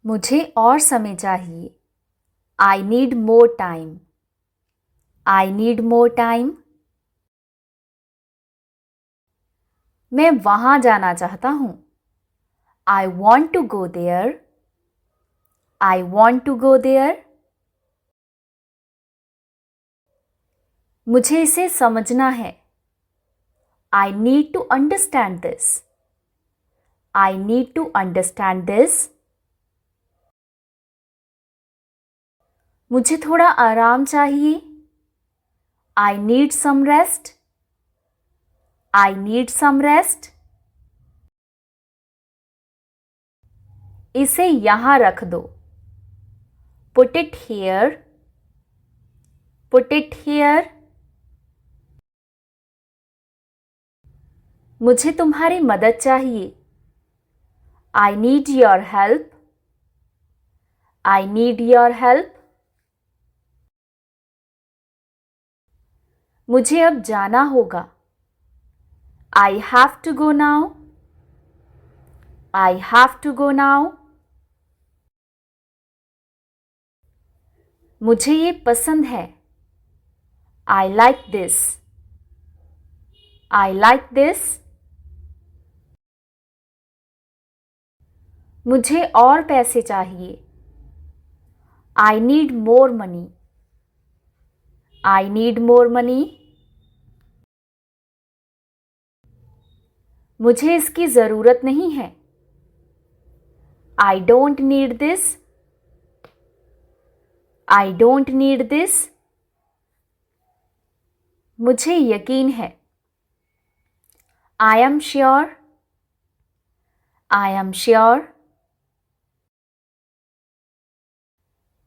मुझे और समय चाहिए। I need more time. I need more time. मैं वहां जाना चाहता हूं। I want to go there. I want to go there. मुझे इसे समझना है। I need to understand this. I need to understand this. मुझे थोड़ा आराम चाहिए। I need some rest. I need some rest. इसे यहां रख दो। Put it here. Put it here. मुझे तुम्हारी मदद चाहिए। I need your help. I need your help. मुझे अब जाना होगा। I have to go now. I have to go now. मुझे ये पसंद है। I like this. I like this. मुझे और पैसे चाहिए। I need more money. I need more money. मुझे इसकी जरूरत नहीं है। I don't need this. I don't need this. मुझे यकीन है। I am sure. I am sure.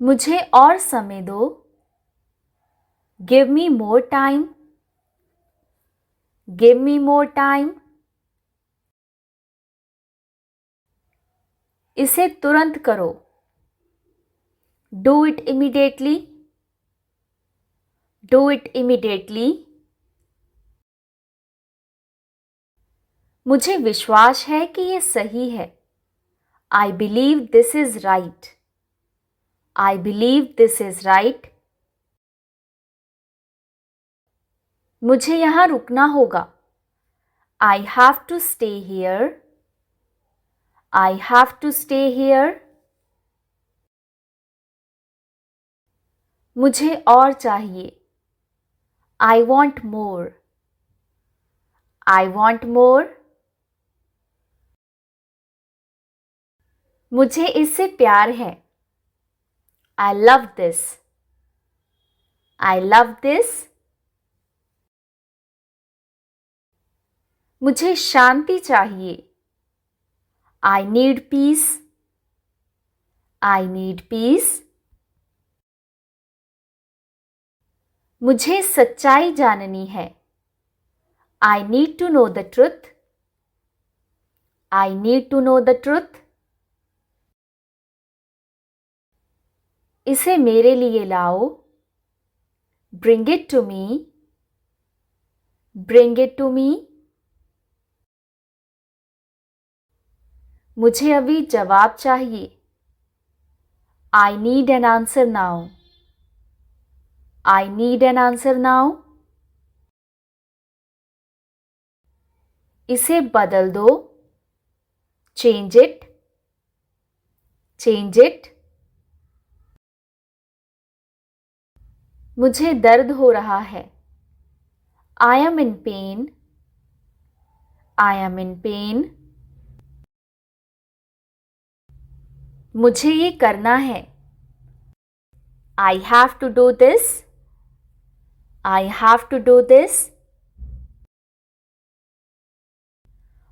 मुझे और समय दो। Give me more time. Give me more time. इसे तुरंत करो। Do it immediately. Do it immediately. मुझे विश्वास है कि ये सही है। I believe this is right. I believe this is right. मुझे यहाँ रुकना होगा। I have to stay here. I have to stay here. मुझे और चाहिए। I want more. I want more. मुझे इससे प्यार है। I love this. I love this. मुझे शांति चाहिए। I need peace. I need peace. मुझे सच्चाई जाननी है। I need to know the truth. I need to know the truth. इसे मेरे लिए लाओ। Bring it to me. Bring it to me. मुझे अभी जवाब चाहिए। I need an answer now. I need an answer now. इसे बदल दो। Change it. Change it. मुझे दर्द हो रहा है। I am in pain. I am in pain. मुझे ये करना है। I have to do this. I have to do this.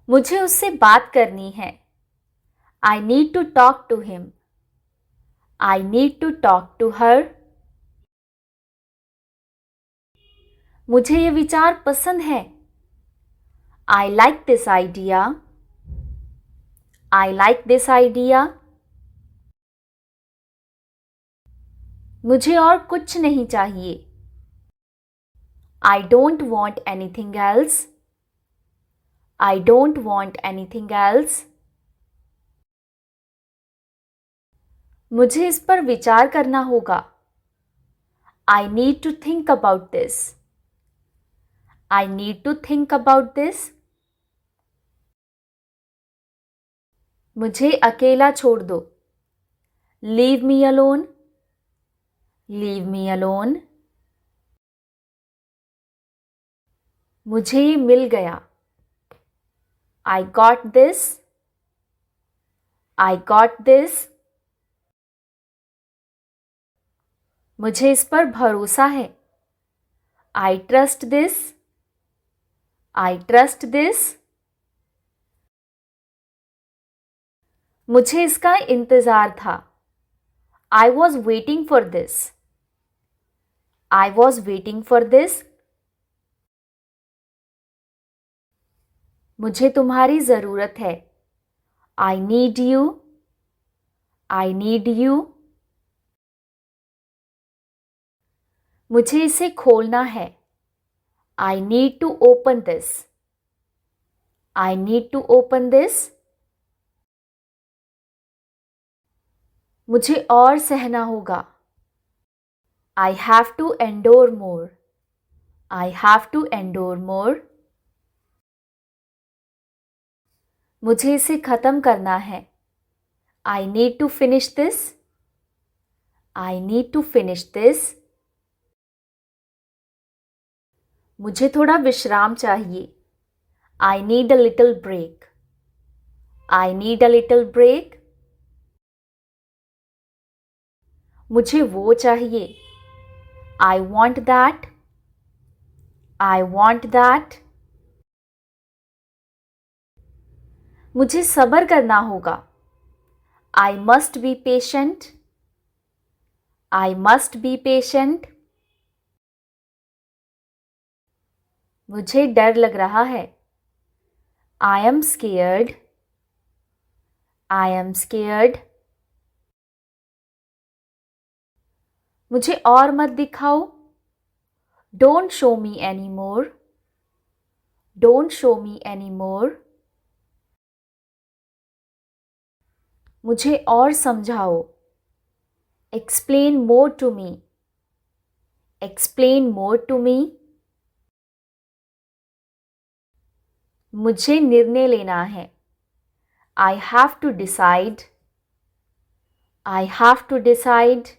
मुझे उससे बात करनी है। I need to talk to him. I need to talk to her. मुझे ये विचार पसंद है। I like this idea. I like this idea. मुझे और कुछ नहीं चाहिए। I don't want anything else. I don't want anything else. मुझे इस पर विचार करना होगा. I need to think about this. I need to think about this. मुझे अकेला छोड़ दो. Leave me alone. Leave me alone. मुझे ये मिल गया. I got this. I got this. मुझे इस पर भरोसा है. I trust this. I trust this. मुझे इसका इंतज़ार था. I was waiting for this. I was waiting for this. मुझे तुम्हारी ज़रूरत है. I need you. I need you. मुझे इसे खोलना है. I need to open this. I need to open this. मुझे और सहना होगा. I have to endure more. I have to endure more. मुझे इसे ख़त्म करना है. I need to finish this. I need to finish this. मुझे थोड़ा विश्राम चाहिए. I need a little break. I need a little break. मुझे वो चाहिए. I want that. I want that. मुझे सब्र करना होगा. I must be patient. I must be patient. मुझे डर लग रहा है. I am scared. I am scared. मुझे और मत दिखाओ. Don't show me anymore. Don't show me anymore. मुझे और समझाओ. Explain more to me. Explain more to me. मुझे निर्णय लेना है. I have to decide. I have to decide.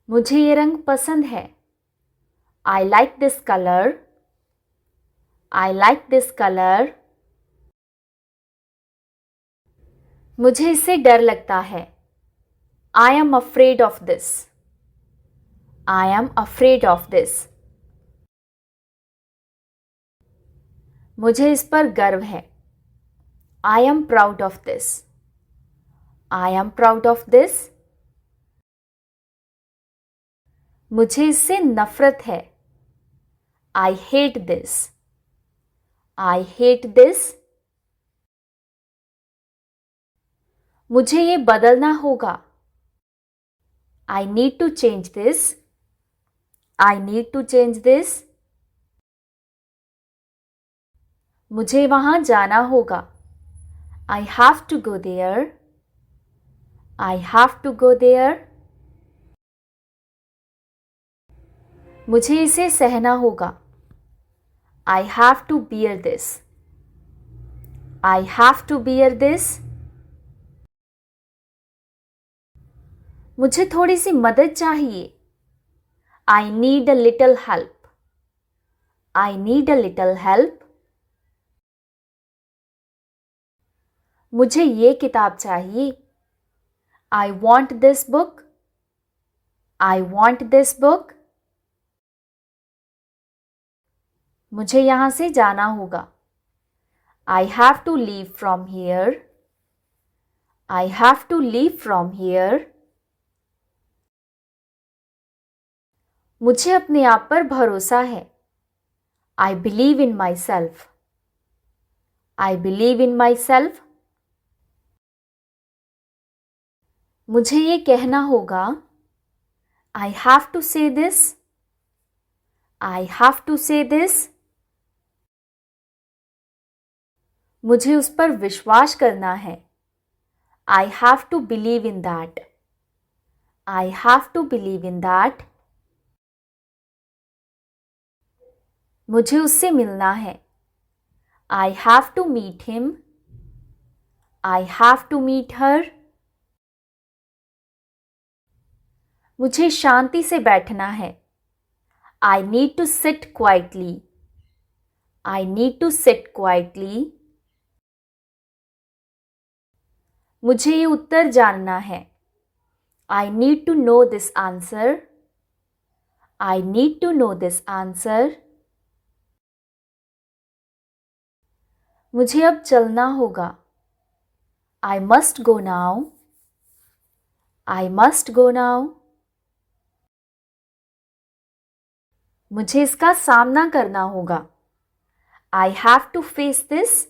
मुझे ये रंग पसंद है. I like this color. I like this color. मुझे इससे डर लगता है. I am afraid of this. I am afraid of this. मुझे इस पर गर्व है. I am proud of this. I am proud of this. मुझे इससे नफरत है. I hate this. I hate this. मुझे ये बदलना होगा. I need to change this. I need to change this. मुझे वहाँ जाना होगा. I have to go there. I have to go there. मुझे इसे सहना होगा. I have to bear this. I have to bear this. मुझे थोड़ी सी मदद चाहिए. I need a little help. I need a little help. मुझे ये किताब चाहिए. I want this book. I want this book. मुझे यहाँ से जाना होगा. I have to leave from here. I have to leave from here. मुझे अपने आप पर भरोसा है. I believe in myself. I believe in myself. मुझे ये कहना होगा. I have to say this. I have to say this. मुझे उस पर विश्वास करना है. I have to believe in that. I have to believe in that. मुझे उससे मिलना है. I have to meet him. I have to meet her. मुझे शांति से बैठना है. I need to sit quietly. I need to sit quietly. मुझे ये उत्तर जानना है. I need to know this answer. I need to know this answer. मुझे अब चलना होगा. I must go now. I must go now. मुझे इसका सामना करना होगा. I have to face this.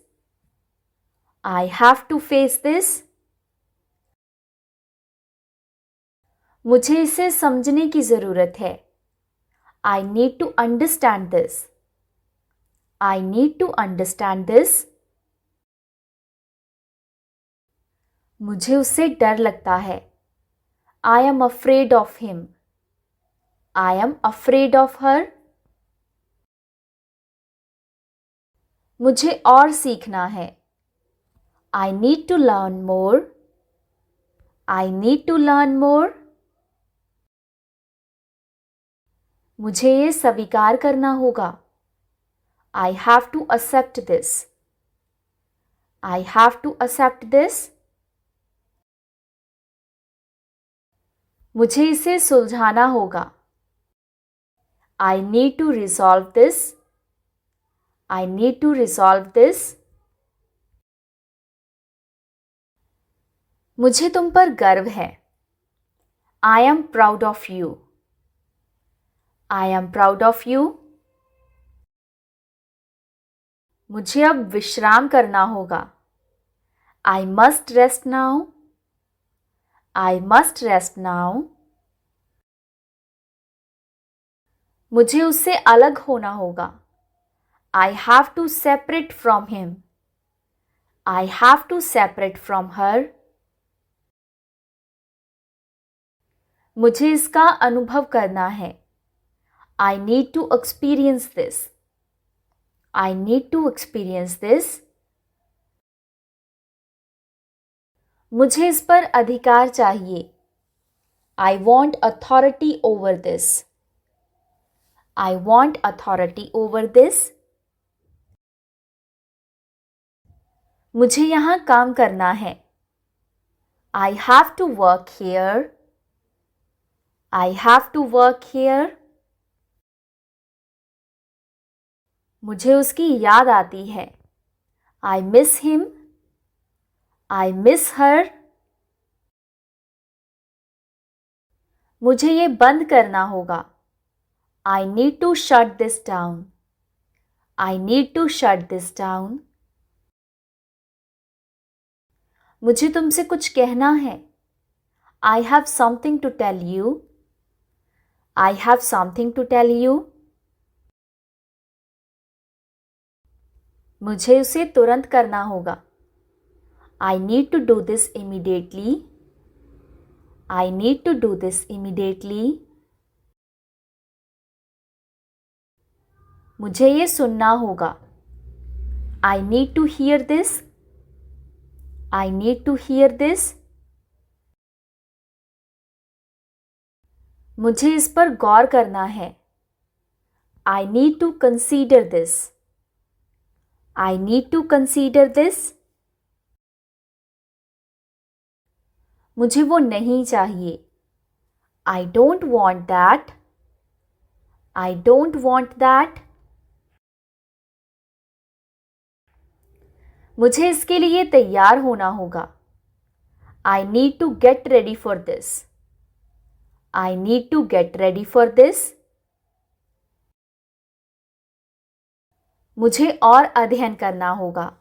I have to face this. मुझे इसे समझने की ज़रूरत है. I need to understand this. I need to understand this. मुझे उससे डर लगता है. I am afraid of him. I am afraid of her. मुझे और सीखना है. I need to learn more. I need to learn more. मुझे ये स्वीकार करना होगा. I have to accept this. I have to accept this. मुझे इसे सुलझाना होगा. I need to resolve this. I need to resolve this. मुझे तुम पर गर्व है. I am proud of you. I am proud of you. मुझे अब विश्राम करना होगा. I must rest now. I must rest now. मुझे उससे अलग होना होगा. I have to separate from him. I have to separate from her. मुझे इसका अनुभव करना है. I need to experience this. I need to experience this. मुझे इस पर अधिकार चाहिए. I want authority over this. I want authority over this. मुझे यहाँ काम करना है. I have to work here. I have to work here. मुझे उसकी याद आती है. I miss him. I miss her. मुझे ये बंद करना होगा. I need to shut this down. I need to shut this down. मुझे तुमसे कुछ कहना है. I have something to tell you. I have something to tell you. मुझे उसे तुरंत करना होगा. I need to do this immediately. I need to do this immediately. मुझे ये सुनना होगा. I need to hear this. I need to hear this. मुझे इस पर गौर करना है. I need to consider this. I need to consider this. मुझे वो नहीं चाहिए. I don't want that. I don't want that. मुझे इसके लिए तैयार होना होगा. I need to get ready for this. I need to get ready for this. मुझे और अध्ययन करना होगा.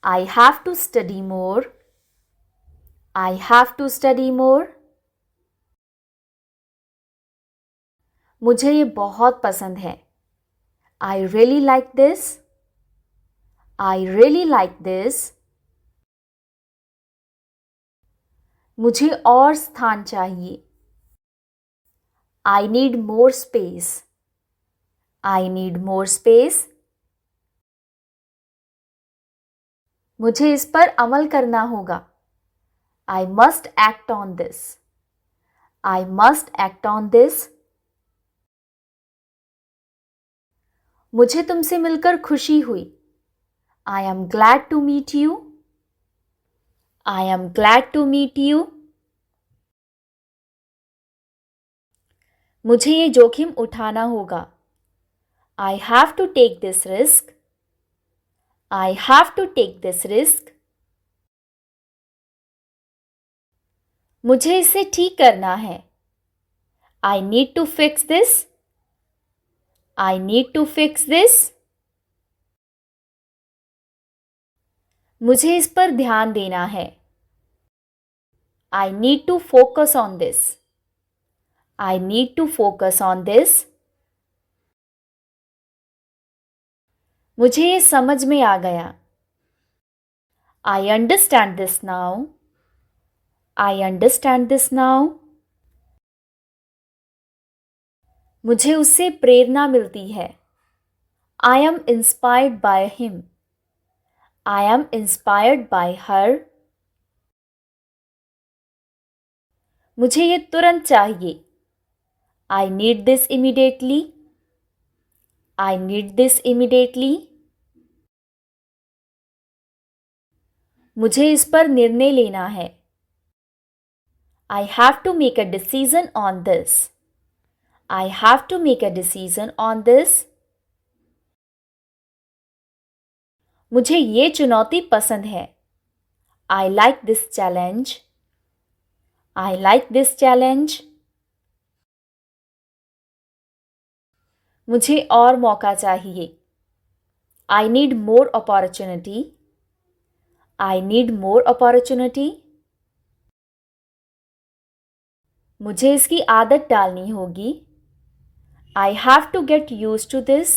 I have to study more. I have to study more. मुझे ये बहुत पसंद है. I really like this. I really like this. मुझे और स्थान चाहिए. I need more space. I need more space. मुझे इस पर अमल करना होगा. I must act on this. I must act on this. मुझे तुमसे मिलकर खुशी हुई. I am glad to meet you. I am glad to meet you. मुझे ये जोखिम उठाना होगा. I have to take this risk. I have to take this risk. मुझे इसे ठीक करना है. I need to fix this. I need to fix this. मुझे इस पर ध्यान देना है. I need to focus on this. I need to focus on this. मुझे ये समझ में आ गया. I understand this now. I understand this now. मुझे उससे प्रेरणा मिलती है. I am inspired by him. I am inspired by her. मुझे ये तुरंत चाहिए. I need this immediately. I need this immediately. मुझे इस पर निर्णय लेना है. I have to make a decision on this. I have to make a decision on this. मुझे ये चुनौती पसंद है. I like this challenge. I like this challenge. मुझे और मौका चाहिए. I need more opportunity. I need more opportunity. मुझे इसकी आदत डालनी होगी. I have to get used to this.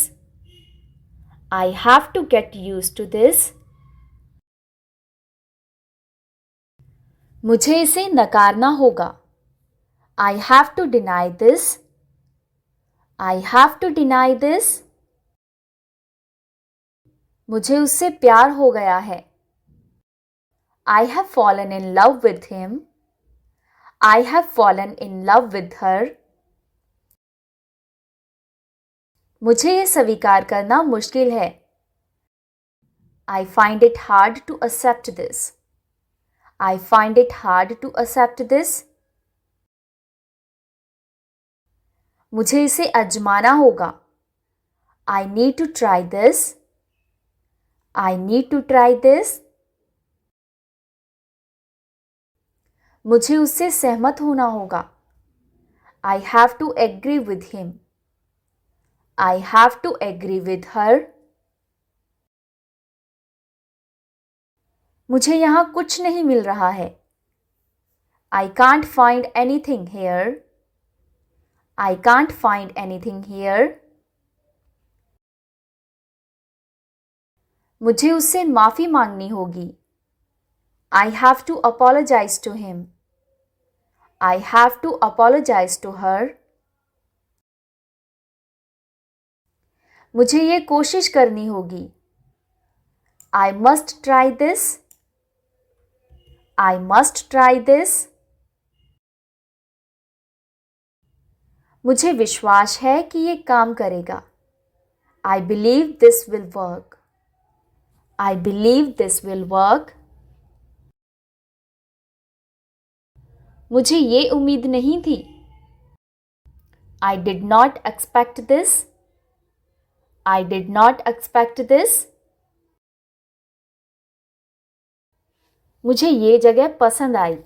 I have to get used to this. मुझे इसे नकारना होगा. I have to deny this. I have to deny this. मुझे उससे प्यार हो गया है. I have fallen in love with him. I have fallen in love with her. मुझे ये स्वीकार करना मुश्किल है. I find it hard to accept this. I find it hard to accept this. मुझे इसे आजमाना होगा. I need to try this. I need to try this. मुझे उससे सहमत होना होगा. I have to agree with him. I have to agree with her. मुझे यहाँ कुछ नहीं मिल रहा है. I can't find anything here. I can't find anything here. मुझे उससे माफी मांगनी होगी. I have to apologize to him. I have to apologize to her. मुझे ये कोशिश करनी होगी. I must try this. I must try this. मुझे विश्वास है कि ये काम करेगा. I believe this will work. I believe this will work. मुझे ये उम्मीद नहीं थी. I did not expect this. I did not expect this. मुझे ये जगह पसंद आई.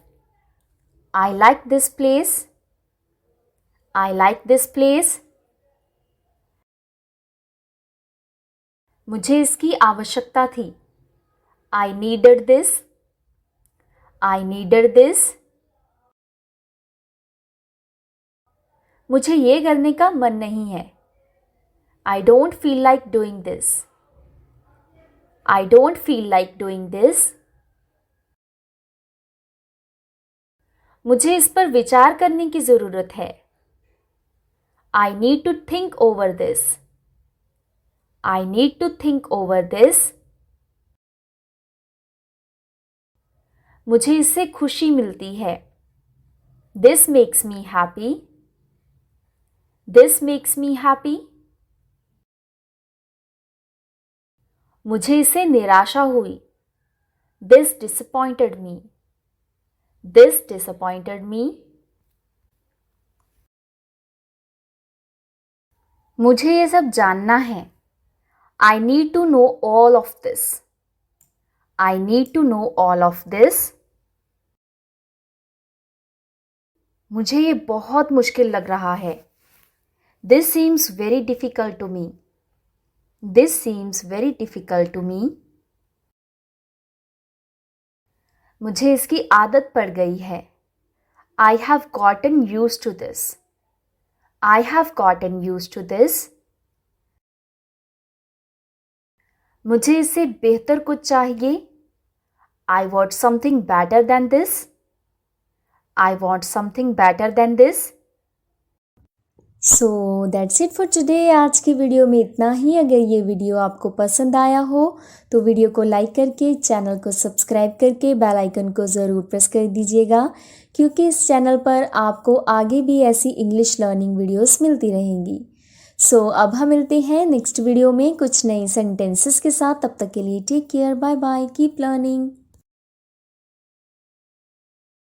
I like this place. I like this place. मुझे इसकी आवश्यकता थी. I needed this. I needed this. मुझे ये करने का मन नहीं है. I don't feel like doing this. I don't feel like doing this. मुझे इस पर विचार करने की ज़रूरत है. I need to think over this. I need to think over this. मुझे इससे खुशी मिलती है. This makes me happy. This makes me happy. मुझे इससे निराशा हुई. This disappointed me. This disappointed me. मुझे ये सब जानना है. I need to know all of this. I need to know all of this. मुझे ये बहुत मुश्किल लग रहा है. This seems very difficult to me. This seems very difficult to me. मुझे इसकी आदत पड़ गई है. I have gotten used to this. I have gotten used to this. मुझे इससे बेहतर कुछ चाहिए. I want something better than this. I want something better than this. So that's it for today. आज की वीडियो में इतना ही. अगर ये वीडियो आपको पसंद आया हो तो वीडियो को लाइक करके चैनल को सब्सक्राइब करके बेल आइकन को ज़रूर प्रेस कर दीजिएगा, क्योंकि इस चैनल पर आपको आगे भी ऐसी इंग्लिश लर्निंग वीडियोस मिलती रहेंगी. सो अब हम मिलते हैं नेक्स्ट वीडियो में कुछ नए सेंटेंसेस के साथ. तब तक के लिए take care. Bye bye. Keep learning.